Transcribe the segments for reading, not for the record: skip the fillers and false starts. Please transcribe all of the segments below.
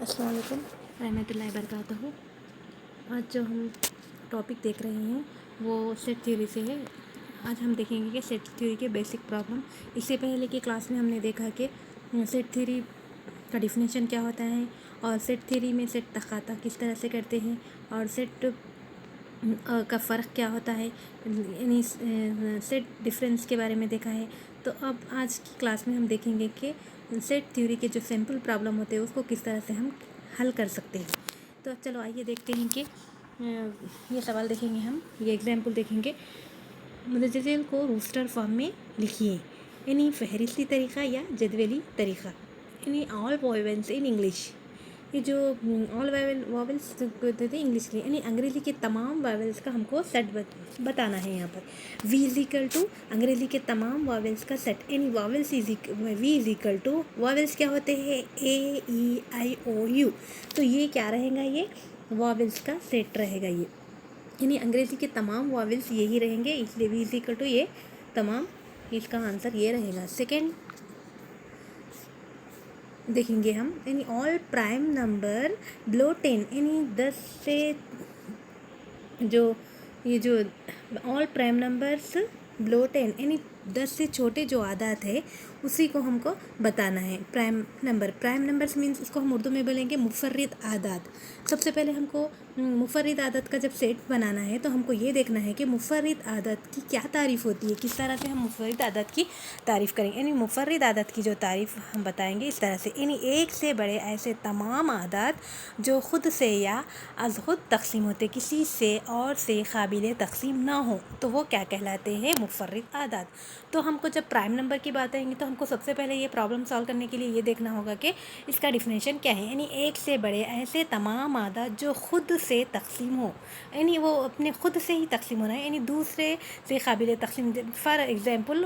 अस्सलाम वालेकुम रहमतुल्लाहि बरकातहू। आज जो हम टॉपिक देख रहे हैं वो सेट थ्योरी से है। आज हम देखेंगे कि सेट थ्योरी के बेसिक प्रॉब्लम। इससे पहले की क्लास में हमने देखा कि सेट थ्योरी का डिफिनेशन क्या होता है और सेट थ्योरी में सेट तख़ाता किस तरह से करते हैं और सेट का फ़र्क क्या होता है, यानी सेट डिफरेंस के बारे में देखा है। तो अब आज की क्लास में हम देखेंगे कि सेट थ्योरी के जो सिंपल प्रॉब्लम होते हैं उसको किस तरह से हम हल कर सकते हैं। तो चलो आइए देखते हैं कि ये सवाल देखेंगे हम, ये एग्जाम्पल देखेंगे। मुतज़िल को रोस्टर फॉर्म में लिखिए, यानी फहरिस्ती तरीक़ा या जदवली तरीक़ा, यानी ऑल वॉवेल्स इन इंग्लिश। ये जो ऑल वॉवेल्स होते थे इंग्लिश के, यानी अंग्रेज़ी के तमाम वॉवेल्स का हमको सेट बताना है। यहाँ पर वी इज इक्वल टू अंग्रेज़ी के तमाम वॉवेल्स का सेट, यानी vowels V is equal to vowels क्या होते हैं, ए ई आई ओ यू। तो ये क्या रहेगा, ये वॉवेल्स का सेट रहेगा ये, यानी अंग्रेज़ी के तमाम वॉवेल्स यही रहेंगे, इसलिए वी इज इक्वल टू ये तमाम, इसका आंसर ये रहेगा। सेकेंड देखेंगे हम, यानी ऑल प्राइम नंबर बिलो 10, यानी 10 से जो ये जो ऑल प्राइम नंबर्स बिलो 10, यानी 10 से छोटे जो आदात है उसी को हमको बताना है। प्राइम नंबर्स मीन्स इसको हम उर्दू में बोलेंगे मुफर्रिद आदात। सबसे पहले हमको मुफर्रिद आदत का जब सेट बनाना है तो हमको ये देखना है कि मुफर्रिद आदत की क्या तारीफ़ होती है, किस तरह से हम मुफर्रिद आदत की तारीफ़ करेंगे। यानी मुफर्रिद आदत की जो तारीफ़ हम बताएंगे इस तरह से, यानी एक से बड़े ऐसे तमाम आदात जो ख़ुद से या अज़ ख़ुद तक़सीम होते, किसी से और से काबिल तक़सीम ना हो, तो वो क्या कहलाते हैं, मुफर्रिद आदात। तो हमको जब प्राइम नंबर की बात आएंगी तो हमको सबसे पहले ये प्रॉब्लम सॉल्व करने के लिए ये देखना होगा कि इसका डिफिनेशन क्या है। यानी एक से बड़े ऐसे तमाम आदात जो ख़ुद से तक़सीम हो, यानी वो अपने ख़ुद से ही तक़सीम होना है, यानी दूसरे से काबिल तक़सीम। फॉर एग्ज़ाम्पल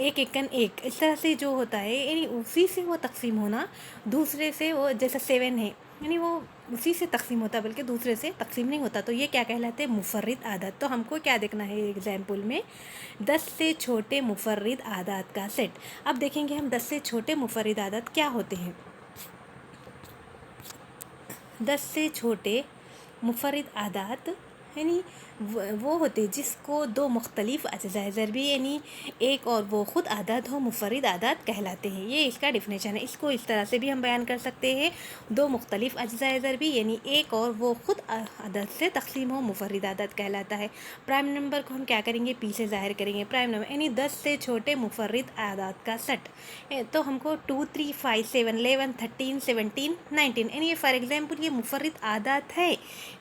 एक एकन एक, इस तरह से जो होता है, यानी उसी से वो तक़सीम होना, दूसरे से वो जैसे 7 है, यानी वो उसी से तक़सीम होता बल्कि दूसरे से तक़सीम नहीं होता, तो ये क्या कहलाते हैं, मुफर्रिद आदत। तो हमको क्या देखना है एग्जाम्पल में, 10 से छोटे मुफर्रिद आदात का सेट। अब देखेंगे हम 10 से छोटे मुफर्रिद आदात क्या होते हैं। 10 से छोटे मुफर्रिद आदात यानी वो होते जिसको दो मुख्तलिफ़ अज्ज़ाए ज़रबी, यानी एक और वो ख़ुद आदात हो, मुफर्रिद आदात कहलाते हैं। ये इसका डिफिनेशन है। इसको इस तरह से भी हम बयान कर सकते हैं, दो मुख्तलिफ़ अज्ज़ाए ज़रबी यानी एक और वो ख़ुद आदत से तक़सीम हो, मुफर्रिद आदात कहलाता है। प्राइम नंबर को हम क्या करेंगे, पी से ज़ाहिर करेंगे। प्राइम नंबर यानी 10 से छोटे मुफर्रिद आदात का सेट। तो हमको 2 3 5 7 11 13 17 19, यानी फॉर एग्ज़ाम्पल ये मुफर्रिद आदात है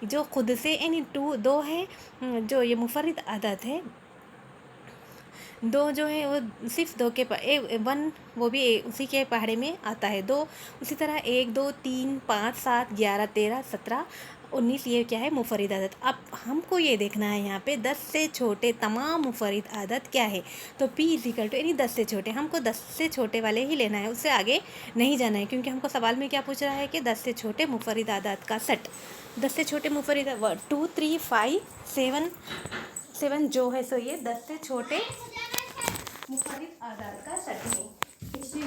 जो ख़ुद से, यानी 2 है जो ये मुफर्रिद आदत है, 2 जो है वो सिर्फ 2 के 1 वो भी उसी के पहाड़े में आता है 2। उसी तरह 1 2 3 5 7 11 13 17 19, ये क्या है, मुफर्रिद आदत। अब हमको ये देखना है यहाँ पे 10 से छोटे तमाम मुफर्रिद आदत क्या है। तो P इक्वल टू, यानी 10 से छोटे, हमको 10 से छोटे वाले ही लेना है, उससे आगे नहीं जाना है, क्योंकि हमको सवाल में क्या पूछ रहा है कि 10 से छोटे मुफर्रिद आदत का सेट। 10 से छोटे मुफर्रिद 2 3 5 7 जो है, सो ये 10 से छोटे मुफर्रिद आदात का सेट है। इसलिए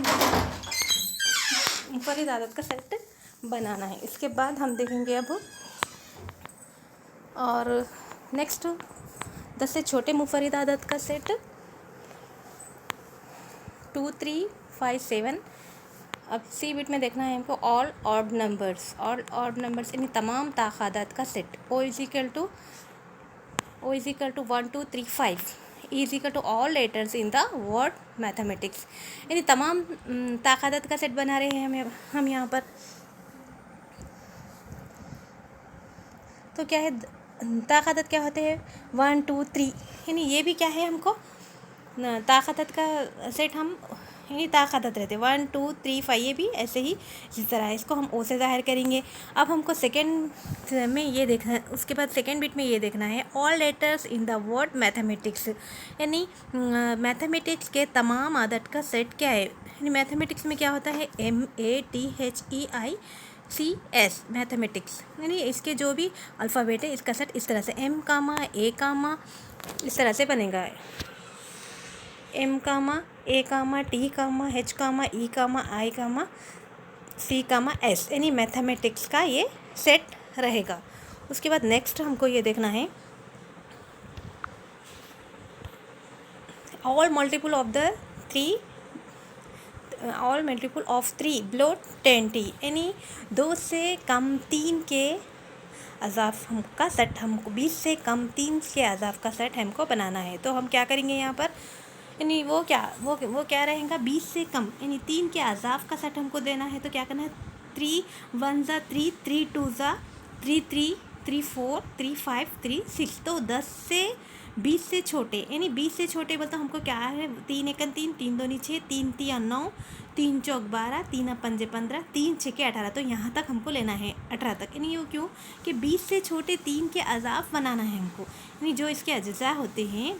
मुफर्रिद आदात का सेट बनाना है। इसके बाद हम देखेंगे अब, और नेक्स्ट 10 से छोटे मुफर्रिद आदात का सेट 2 3 5 7। अब सी बिट में देखना है हमको ऑल ऑड नंबर्स यानी तमाम ताक़ादात का set. O is equal to 1 2 3 5 is equal to all letters in the word mathematics, यानी तमाम ताक़ादात का सेट बना रहे हैं हम यहाँ पर। तो क्या है, ताक़ादात क्या होते हैं, 1 2 3, यानी ये भी क्या है, हमको ताक़ादात का सेट हम, यानी ताक़ादात रहते 1 2 3 5, ये भी ऐसे ही इस तरह है। इसको हम ओ से ज़ाहिर करेंगे। अब हमको सेकेंड में ये देखना है, उसके बाद सेकेंड बिट में ये देखना है all letters in the word mathematics, यानी मैथमेटिक्स के तमाम आदत का सेट क्या है। यानी मैथमेटिक्स में क्या होता है, MATHEICS मैथमेटिक्स, यानी इसके जो भी अल्फ़ाबेट है इसका सेट इस तरह से M कामा A कामा इस तरह से बनेगा, M comma A comma T comma H comma E comma I comma C comma S, यानी मैथमेटिक्स का ये सेट रहेगा। उसके बाद नेक्स्ट हमको ये देखना है all multiple of the three, all multiple of 3 below 20, यानी 2 से कम 3 के अज़ाफ़ का सेट हमको, 20 से कम 3 के अज़ाफ़ का सेट हमको बनाना है। तो हम क्या करेंगे यहाँ पर, यानी वो क्या रहेगा, 20 से कम यानी 3 के अज़ाफ़ का सेट हमको देना है। तो क्या करना है, 3 1 ज़ा 3, 3 2 ज़ा 3, 3 3 4 3 5 3 6। तो 10 से 20 से छोटे, यानी 20 से छोटे बोलते हमको क्या है, 3 एकन 3, 3 दूनी 6, 3 3 9, 3 चौक 12, 3 पंजे 15, 3 6 18। तो यहाँ तक हमको लेना है 18 तक, यानी वो क्यों कि 20 से छोटे 3 के अज़ाफ़ बनाना है हमको, यानी जो इसके अज्जा होते हैं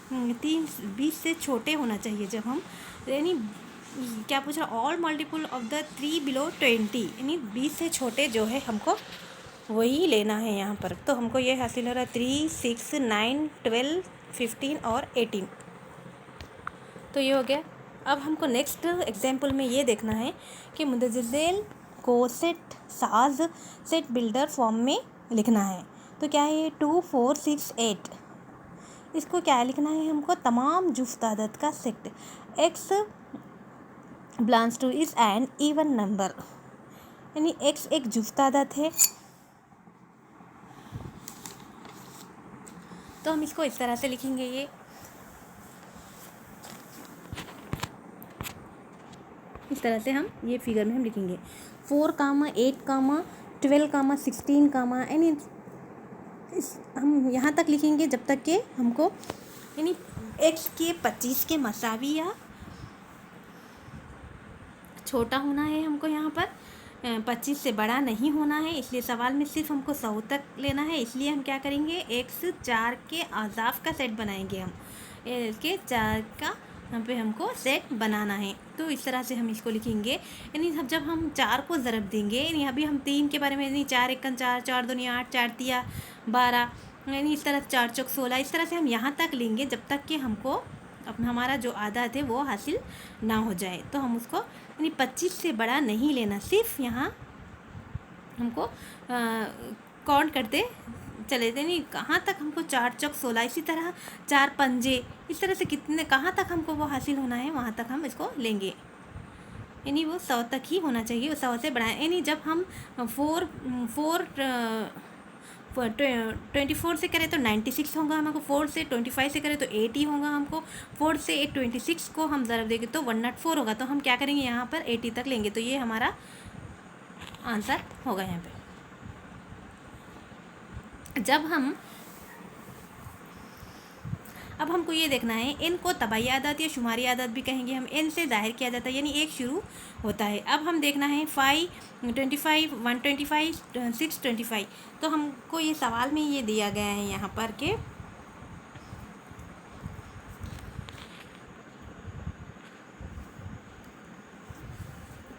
20 से छोटे होना चाहिए जब हम, यानी क्या पूछ रहा, all multiple of the 3 below 20, यानी 20 से छोटे जो है हमको वही लेना है यहाँ पर। तो हमको ये हासिल हो रहा है 3 6 9 12 15 और 18। तो ये हो गया। अब हमको नेक्स्ट एग्जाम्पल में ये देखना है कि मुतज़िल को सेट साज सेट बिल्डर फॉर्म में लिखना है। तो क्या है, 2 4 6 8, इसको क्या लिखना है हमको, तमाम जुफ्त आदत का set, x belongs two is an even number, यानी एक्स एक जुफ्त आदत है। तो हम इसको इस तरह से लिखेंगे, ये इस तरह से हम ये फिगर में हम लिखेंगे 4 कामा 8 कामा 12 कामा 16 कामा, यानी हम यहाँ तक लिखेंगे जब तक कि हमको, यानी एक्स के 25 के मसावी या छोटा होना है हमको, यहाँ पर 25 से बड़ा नहीं होना है। इसलिए सवाल में सिर्फ हमको 100 तक लेना है। इसलिए हम क्या करेंगे, एक्स 4 के अज़ाफ़ का सेट बनाएंगे हम, के 4 का यहाँ पे हमको सेट बनाना है। तो इस तरह से हम इसको लिखेंगे, यानी जब हम 4 को ज़रब देंगे, यानी अभी हम 3 के बारे में, यानी 4 एकन 4, 4 दूनी 8, 4 तिया 12, यानी इस तरह 4 चौक 16, इस तरह से हम यहाँ तक लेंगे जब तक कि हमको अपना हमारा जो आदत है वो हासिल ना हो जाए। तो हम उसको यानी 25 से बड़ा नहीं लेना, सिर्फ यहाँ हमको काउंट करते चले थे, नहीं कहाँ तक हमको 4 चौक 16, इसी तरह 4 पंजे, इस तरह से कितने कहाँ तक हमको वो हासिल होना है वहाँ तक हम इसको लेंगे, यानी वो 100 तक ही होना चाहिए, वो 100 से बड़ा है। यानी जब हम 24 से करें तो 96 होगा हमको, 4 से 25 से करें तो 80 होगा हमको, 4 से 26 को हम ज़रब देंगे तो 104 होगा। तो हम क्या करेंगे, यहाँ पर 80 तक लेंगे। तो ये हमारा आंसर होगा यहाँ पे। अब हमको ये देखना है, एन को तबाई आदत या शुमारी आदत भी कहेंगे हम, एन से ज़ाहिर किया जाता है, यानी एक शुरू होता है। अब हम देखना है 5 25 125 625। तो हमको ये सवाल में ये दिया गया है यहाँ पर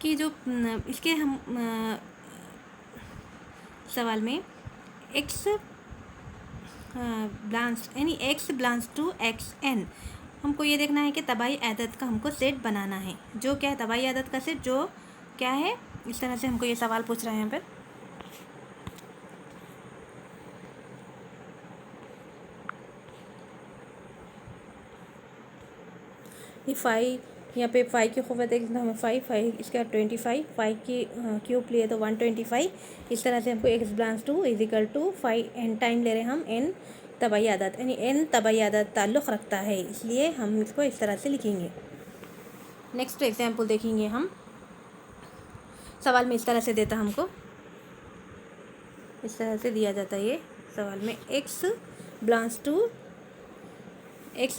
कि जो इसके हम सवाल में एक्स बिलोंग्स, यानी X belongs to X N, हमको ये देखना है कि तबाई आदत का हमको सेट बनाना है। जो क्या है, तबाई आदत का सेट जो क्या है, इस तरह से हमको ये सवाल पूछ रहा है यहाँ पर। ये 5 यहाँ पे 5 की ख़ुवत है, हमें 5 इसका 25, 5 की क्यूब लिए तो 125। इस तरह से हमको X belongs to is equal to 5 N time ले रहे हैं हम एन तबाई आदत, यानी एन तबाई आदत ताल्लुक़ रखता है, इसलिए हम इसको इस तरह से लिखेंगे। नेक्स्ट एग्जाम्पल देखेंगे हम, सवाल में इस तरह से देता हमको, इस तरह से दिया जाता है ये सवाल में, एक्स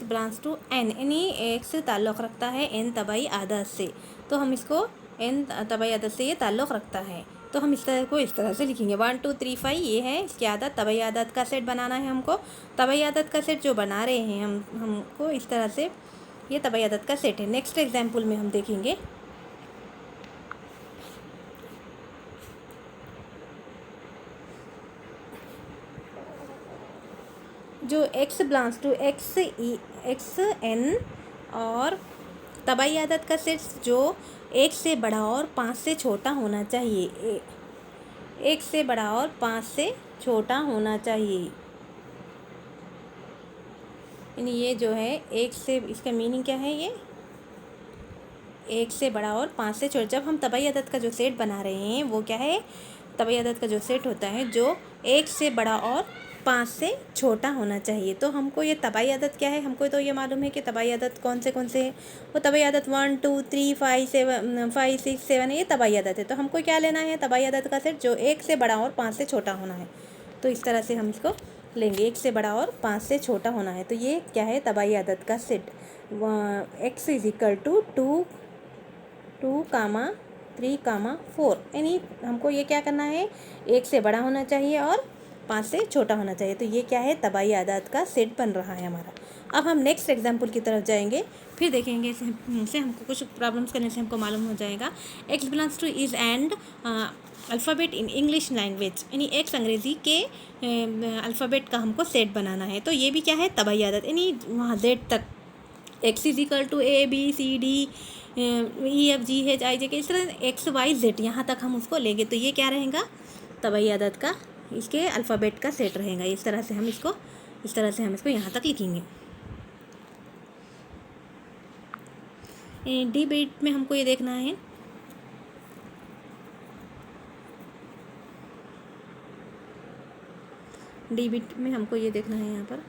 बिलोंग्स टू एन, यानी एक्स ताल्लुक़ रखता है एन तबाई आदत से। तो हम इसको एन तबाई आदत से ये ताल्लुक़ रखता है, तो हम इस तरह से लिखेंगे 1 2 3 5, ये है इसकी आदत, तबाई आदत का सेट बनाना है हमको। तबाई आदत का सेट जो बना रहे हैं हमको इस तरह से, ये तबाई आदत का सेट है। नेक्स्ट एग्जाम्पल में हम देखेंगे, जो X belongs to X N और तबाई आदत का सेट जो एक से बड़ा और 5 से छोटा होना चाहिए। एक से बड़ा और 5 से छोटा होना चाहिए। यानी ये जो है एक से, इसका मीनिंग क्या है, ये एक से बड़ा और 5 से छोटा। जब हम तबाई अदद का जो सेट बना रहे हैं वो क्या है, तबाई अदद का जो सेट होता है जो एक से बड़ा और 5 से छोटा होना चाहिए। तो हमको ये तबाई अदद क्या है, हमको तो ये मालूम है कि तबाई अदद कौन से हैं। वो तबाई अदद 1 2 3 5 7 5 6 7 ये तबाई अदद है। तो हमको क्या लेना है, तबाई अदद का सेट जो एक से बड़ा और 5 से छोटा होना है। तो इस तरह से हम इसको लेंगे, एक से बड़ा और 5 से छोटा होना है। तो ये क्या है, तबाई अदद का set. x is equal to 2, 3, 4। यानी हमको ये क्या करना है, एक से बड़ा होना चाहिए और 5 से छोटा होना चाहिए। तो ये क्या है, तबाई आदात का सेट बन रहा है हमारा। अब हम नेक्स्ट एग्जाम्पल की तरफ जाएंगे, फिर देखेंगे इससे हमको कुछ प्रॉब्लम्स करने से हमको मालूम हो जाएगा। X belongs to is and alphabet in English language. यानी एक्स अंग्रेज़ी के अल्फ़ाबेट का हमको सेट बनाना है। तो ये भी क्या है, तबाई आदात। यानी वहाँ जेड तक X is equal to ABCD EFGHIJ के, इस तरह XYZ यहाँ तक हम उसको लेंगे। तो ये क्या रहेगा, तबाई अदद का इसके अल्फ़ाबेट का सेट रहेगा। इस तरह से हम इसको यहाँ तक लिखेंगे। डी बिट में हमको ये देखना है, डी बिट में हमको ये देखना है यहाँ पर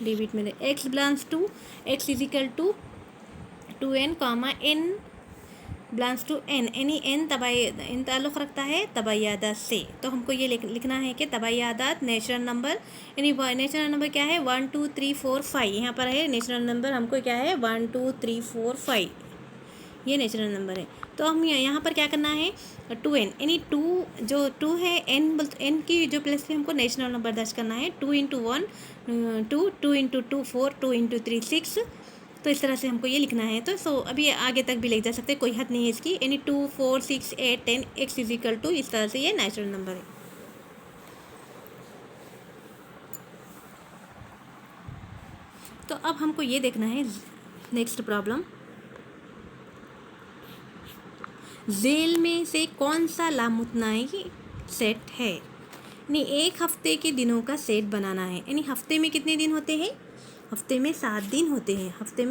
डी बिट में X belongs to, X is equal to 2n n belongs to n। यानी n ताल्लुक़ रखता है तबाई आदात से। तो हमको ये लिखना है कि तबाई आदात नेचुरल नंबर, यानी नेचुरल नंबर क्या है, 1 2 3 4 5। यहाँ पर है नेचुरल नंबर, हमको क्या है 1 2 3 4 5, ये नेचुरल नंबर है। तो हम यहाँ पर क्या करना है, 2n, यानी 2 जो 2 है, n की जो प्लेस पे हमको नेचुरल नंबर दर्ज करना है। 2 × 1 2, 2 × 2 4, 2 × 3 6। तो इस तरह से हमको ये लिखना है। तो अभी आगे तक भी ले जा सकते हैं, कोई हद नहीं है इसकी। यानी 2 4 6 8 10 x इज इक्वल टू, इस तरह से ये नेचुरल नंबर है। तो अब हमको ये देखना है नेक्स्ट प्रॉब्लम, झेल में से कौन सा लामुतनाई सेट है। यानी एक हफ्ते के दिनों का सेट बनाना है। यानी हफ्ते में कितने दिन होते हैं, हफ्ते में 7 दिन होते हैं। हफ्ते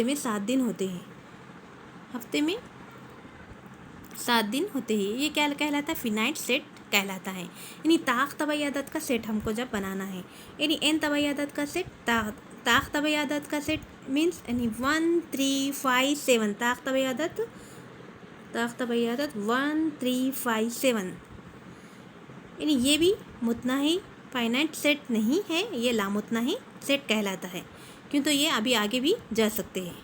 में 7 दिन होते हैं। हफ्ते में 7 दिन होते हैं। ये क्या कहलाता है, फिनाइट सेट कहलाता है। यानी ताक तबाई आदत का सेट हमको जब बनाना है, यानी n तबाई आदत का सेट, ताक तबाई आदत का सेट मीन्स यानी 1 3 5 7। ताक तबाई आदत 1 3 5 7। यानी ये भी मुतनाही फाइनाइट सेट नहीं है, ये लामुतनाही सेट कहलाता है। क्यों, तो ये अभी आगे भी जा सकते हैं।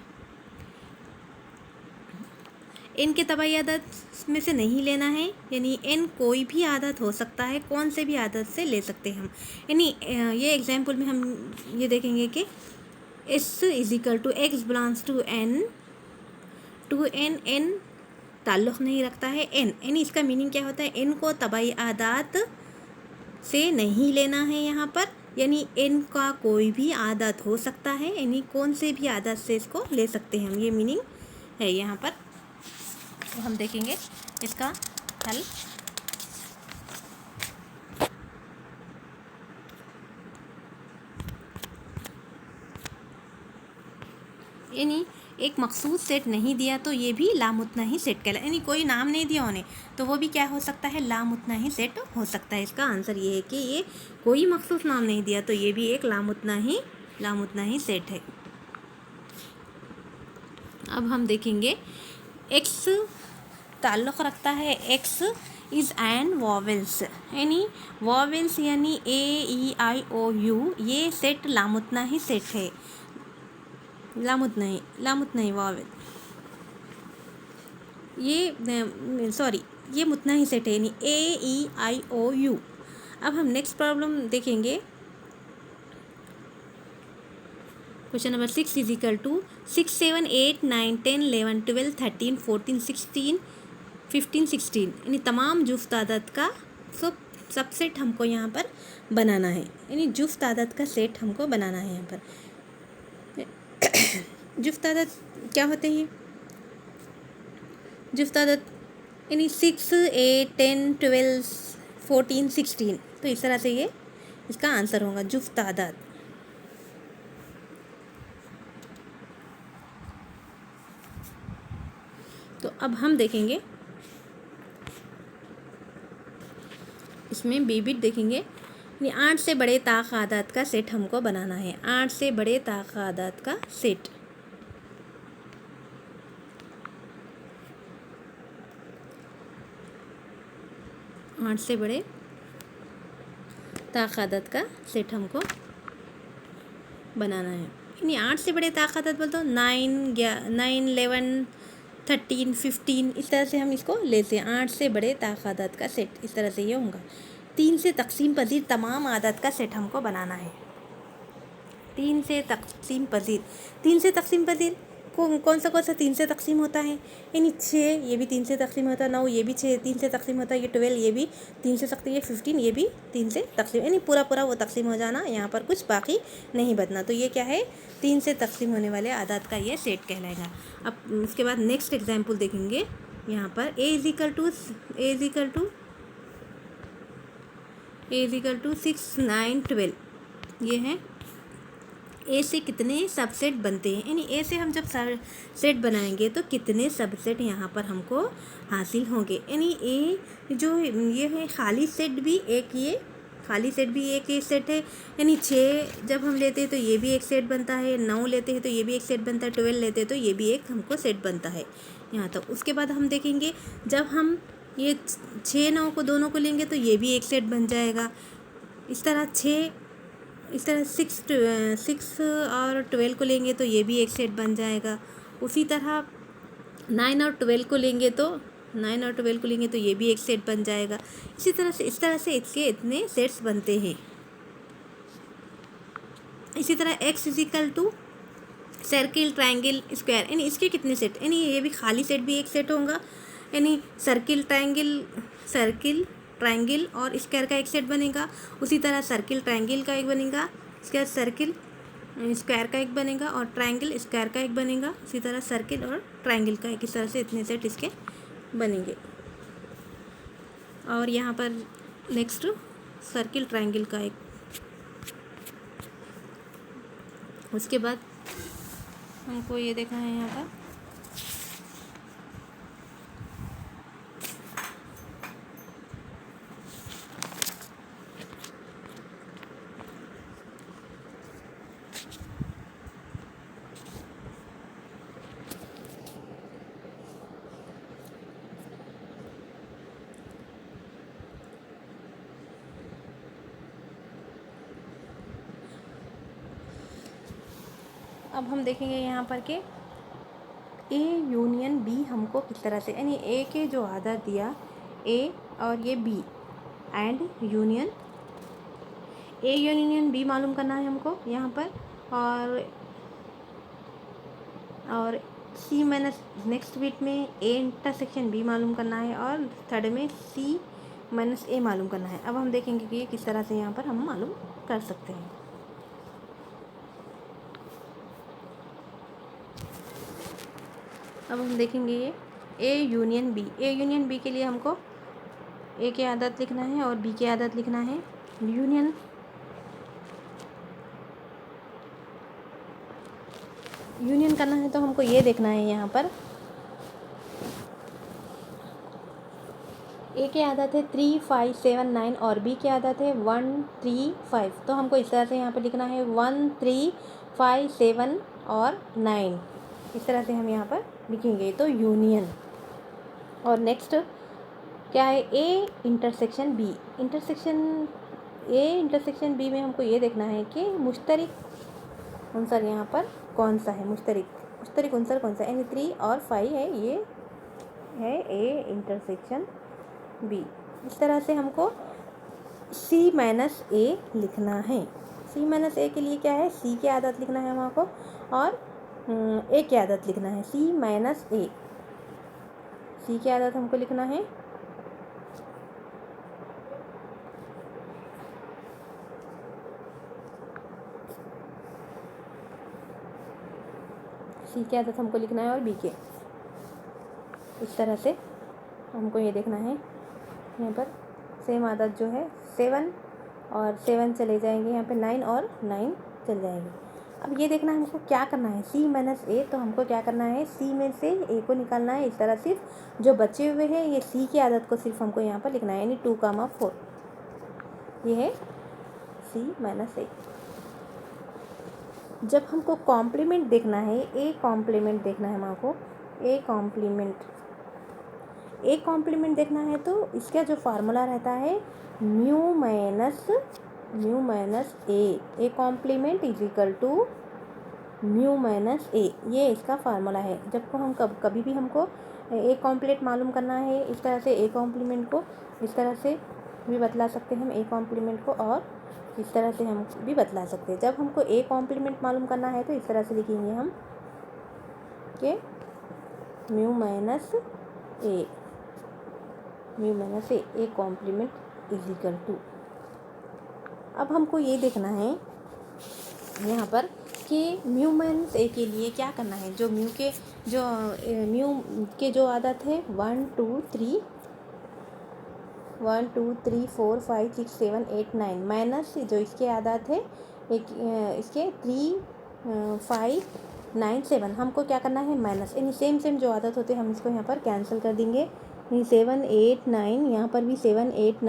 n के तबाई आदत में से नहीं लेना है, यानी n कोई भी आदत हो सकता है, कौन से भी आदत से ले सकते हैं हम। यानी ये एग्जाम्पल में हम ये देखेंगे कि s is equal to X belongs to n, n ताल्लुक़ नहीं रखता है n। यानी इसका मीनिंग क्या होता है, n को तबाई आदत से नहीं लेना है यहाँ पर। यानी n का कोई भी आदत हो सकता है, यानी कौन से भी आदत से इसको ले सकते हैं हम, ये मीनिंग है यहाँ पर। तो हम देखेंगे इसका हल। यानी एक मखसूस सेट नहीं दिया तो ये भी लामुतनाही सेट कहला, यानी कोई नाम नहीं दिया उन्हें तो वो भी क्या हो सकता है, लामुतनाही सेट हो सकता है। इसका आंसर ये है कि ये कोई मखसूस नाम नहीं दिया तो ये भी एक लामुतनाही सेट है। अब हम देखेंगे एक्स ताल्लुक़ रखता है, एक्स इज़ एंड वॉवेल्स। यानी वॉवेल्स यानी AEIOU, ये सेट लामुतनाही सेट है। लामुतनाही वावेल, ये मुतनाही सेट है, यानी AEIOU। अब हम नेक्स्ट प्रॉब्लम देखेंगे। Question number 6 is equal to 6 7 8 9 10 11 12 13 14 16 15 16 यानी तमाम जुफ्त आदत का सबसेट हमको यहाँ पर बनाना है, यानी जुफ्त आदत का सेट हमको बनाना है यहाँ पर। जुफ्त आदत क्या होते हैं? जुफ्त आदत यानी 6 8 10 12 14 16, तो इस तरह से ये इसका आंसर होगा जुफ्त आदत। तो अब हम देखेंगे इसमें बी बिट देखेंगे, यानी 8 से बड़े ताक़ादात का सेट हमको बनाना है। 8 से बड़े ताक़ादात का सेट, आठ से बड़े ताक़ादात का सेट हमको बनाना है। यानी 8 से बड़े ताक़ादात बोल तो 9 11 13 15, इस तरह से हम इसको लेते हैं। 8 से बड़े ताक़ादात का सेट इस तरह से ये होगा। 3 से तक़सीम पज़ीर तमाम आदत का सेट हमको बनाना है। 3 से तक़सीम पज़ीर, 3 से तक़सीम पज़ीर कौन सा 3 से तक़सीम होता है? यानी 6 ये भी 3 से तक़सीम होता है, 9 ये भी 3 से तक़सीम होता है, ये 12 ये भी 3 से तक़सीम, ये 15 ये भी 3 से तक़सीम, यानी पूरा वो तक़सीम हो जाना, यहाँ पर कुछ बाकी नहीं बचना। तो ये क्या है? 3 से तक़सीम होने वाले आदात का ये सेट कहलाएगा। अब उसके बाद नेक्स्ट एग्जाम्पल देखेंगे यहाँ पर। ए इज इक्वल टू 6 9 12, ये है ए से कितने सबसेट बनते हैं, यानी ए से हम जब सेट बनाएंगे तो कितने सबसेट यहाँ पर हमको हासिल होंगे। यानी ए जो ये है खाली सेट भी एक, ये खाली सेट भी एक सेट है, यानी 6 जब हम लेते हैं तो ये भी एक सेट बनता है, 9 लेते हैं तो ये भी एक सेट बनता है, 12 लेते हैं तो ये भी एक हमको सेट बनता है यहाँ तक। उसके बाद हम देखेंगे जब हम ये 6 9 को दोनों को लेंगे तो ये भी एक सेट बन जाएगा। इस तरह 6 और 12 को लेंगे तो ये भी एक सेट बन जाएगा। उसी तरह 9 और 12 को लेंगे तो ये भी एक सेट बन जाएगा। इस तरह से इसके इतने सेट्स बनते हैं। इसी तरह x is equal to circle triangle square, यानी इसके कितने सेट, यानी ये भी खाली सेट भी एक सेट होगा, यानी सर्किल ट्रायंगल और स्क्वायर का एक सेट बनेगा। उसी तरह सर्किल ट्रायंगल का एक बनेगा, इसके सर्किल स्क्वायर का एक बनेगा और ट्रायंगल स्क्वायर का एक बनेगा। इसी तरह सर्किल और ट्रायंगल का एक, इस तरह से इतने सेट इसके बनेंगे। और यहाँ पर नेक्स्ट सर्किल ट्रायंगल का एक, उसके बाद हमको ये देखना है यहाँ पर अब हम देखेंगे यहाँ पर कि ए यूनियन बी हमको किस तरह से, यानी ए के जो आदत दिया ए और ये B and union A union B मालूम करना है हमको यहाँ पर। और सी माइनस नेक्स्ट बिट में ए इंटरसेक्शन बी मालूम करना है और थर्ड में सी माइनस ए मालूम करना है। अब हम देखेंगे कि ये किस तरह से यहाँ पर हम मालूम कर सकते हैं। अब हम देखेंगे ये ए यूनियन बी के लिए हमको ए की आदत लिखना है और बी की आदत लिखना है। यूनियन करना है तो हमको ये देखना है यहाँ पर ए की आदत है 3 5 7 9 और बी की आदत है 1 3 5, तो हमको इस तरह से यहाँ पर लिखना है 1 3 5 7 और 9, इस तरह से हम यहाँ पर लिखेंगे तो यूनियन। और नेक्स्ट क्या है ए इंटरसेक्शन बी में हमको ये देखना है कि मुश्तरिक अंसर यहाँ पर कौन सा है, मुश्तरिक अंसर कौन सा है, यानी 3 और 5 है, ये है ए इंटरसेक्शन बी। इस तरह से हमको सी माइनस ए लिखना है। सी माइनस ए के लिए क्या है, सी की आदत लिखना है हमको और ए की आदत लिखना है, सी माइनस ए। सी की आदत हमको लिखना है सी की आदत हमको लिखना है और बी के इस तरह से हमको ये देखना है। यहाँ पर सेम आदत जो है 7 और 7 चले जाएंगे, यहाँ पे 9 और 9 चले जाएंगे। अब ये देखना है हमको क्या करना है, सी माइनस ए, तो हमको क्या करना है सी में से ए को निकालना है। इस तरह सिर्फ जो बचे हुए हैं ये सी की आदत को सिर्फ हमको यहाँ पर लिखना है, यानी 2, 4 ये है सी माइनस ए। जब हमको कॉम्प्लीमेंट देखना है, ए कॉम्प्लीमेंट देखना है हमको, ए कॉम्प्लीमेंट देखना है तो इसका जो फार्मूला रहता है mu minus A complement is equal to mu minus A, ये इसका फार्मूला है। जब को हम कभी भी हमको ए कॉम्प्लीमेंट मालूम करना है, इस तरह से ए कॉम्प्लीमेंट को इस तरह से भी बतला सकते हैं हम ए कॉम्प्लीमेंट को, और इस तरह से हम भी बतला सकते हैं। जब हमको ए कॉम्प्लीमेंट मालूम करना है तो इस तरह से लिखेंगे हम कि mu minus A complement is equal to. अब हमको ये देखना है यहाँ पर कि म्यू माइनस ए के लिए क्या करना है। जो म्यू के जो आदत है 1 2 3 4 5 6 7 8 9 माइनस जो इसके आदत है इसके 3 5 9 7, हमको क्या करना है माइनस, यानी सेम जो आदत होते हैं हम इसको यहाँ पर कैंसिल कर देंगे। 7 8 9, यहाँ पर भी 7 8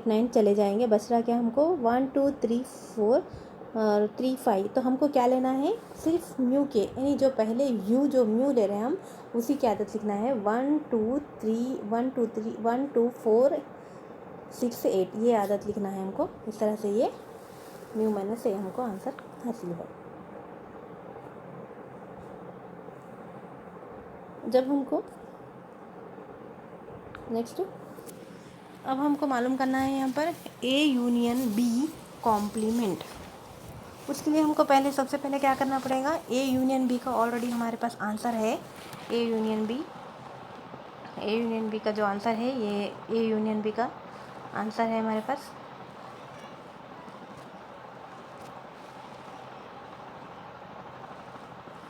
9 चले जाएंगे। बच रहा क्या हमको 1 2 3 4 और 3 5। तो हमको क्या लेना है सिर्फ म्यू के, यानी जो पहले जो म्यू ले रहे हैं हम उसी की आदत लिखना है। 1 2 4 6 8 ये आदत लिखना है हमको। इस तरह से ये म्यू माइनस ए हमको आंसर हासिल है। जब हमको नेक्स्ट अब हमको मालूम करना है यहाँ पर ए यूनियन बी कॉम्प्लीमेंट। उसके लिए हमको सबसे पहले क्या करना पड़ेगा, ए यूनियन बी का ऑलरेडी हमारे पास आंसर है। ए यूनियन बी का जो आंसर है ये ए यूनियन बी का आंसर है हमारे पास।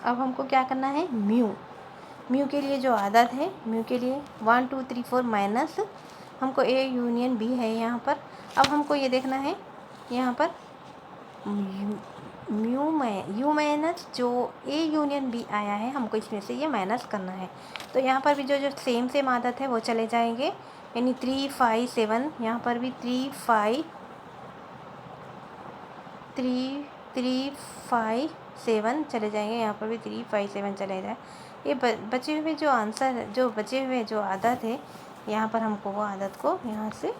अब हमको क्या करना है म्यू के लिए जो आदत है, म्यू के लिए 1 2 3 4 माइनस हमको ए यूनियन बी है यहाँ पर। अब हमको ये देखना है यहाँ पर यू माइनस जो ए यूनियन बी आया है हमको इसमें से ये माइनस करना है। तो यहाँ पर भी जो सेम आदत है वो चले जाएंगे, यानी 3 5 7, यहाँ पर भी 3 5 7 चले जाएंगे, यहाँ पर भी 3 5 7 चले जाए। ये बचे हुए जो आंसर जो आदत है यहाँ पर हमको वो आदत को यहाँ से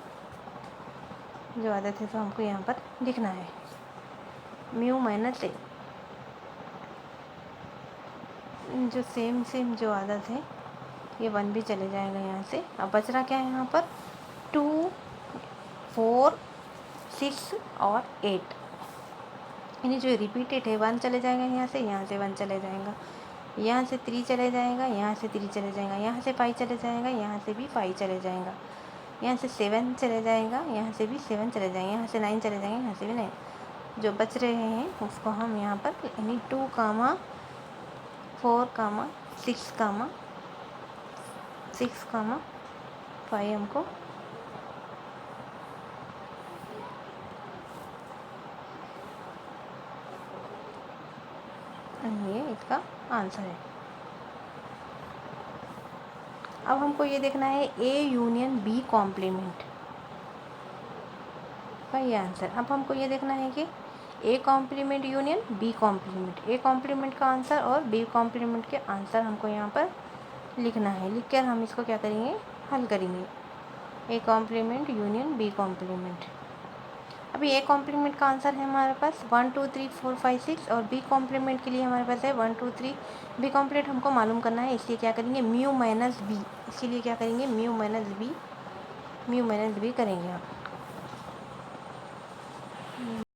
जो आदत है तो हमको यहाँ पर लिखना है म्यू माइनस ए। जो सेम जो आदत है ये 1 भी चले जाएगा यहाँ से। अब बच रहा क्या है यहाँ पर 2 4 6 और 8, यानी जो रिपीटेड है 1 चले जाएगा यहाँ से 1 चले जाएगा, यहाँ से 3 चले जाएगा, यहाँ से 3 चले जाएगा, यहाँ से 5 चले जाएगा, यहाँ से भी 5 चले जाएगा, यहाँ से 7 चले जाएगा, यहाँ से भी 7 चले जाएंगे, यहाँ से 9 चले जाएंगे, यहाँ से भी 9। जो बच रहे हैं उसको हम यहाँ पर यानी 2 4 6 5 हमको ये इसका आंसर है। अब हमको ये देखना है ए यूनियन बी कॉम्प्लीमेंट का ये आंसर। अब हमको ये देखना है कि A complement union B complement, A complement का आंसर और बी कॉम्प्लीमेंट के आंसर हमको यहाँ पर लिखना है। लिखकर हम इसको क्या करेंगे हल करेंगे, A complement union B complement. अभी ए कॉम्प्लीमेंट का आंसर है हमारे पास 1 2 3 4 5 6, और बी कॉम्प्लीमेंट के लिए हमारे पास है 1 2 3। बी कॉम्प्लीमेंट हमको मालूम करना है, इसलिए क्या करेंगे म्यू माइनस बी, इसीलिए क्या करेंगे म्यू माइनस बी करेंगे हम।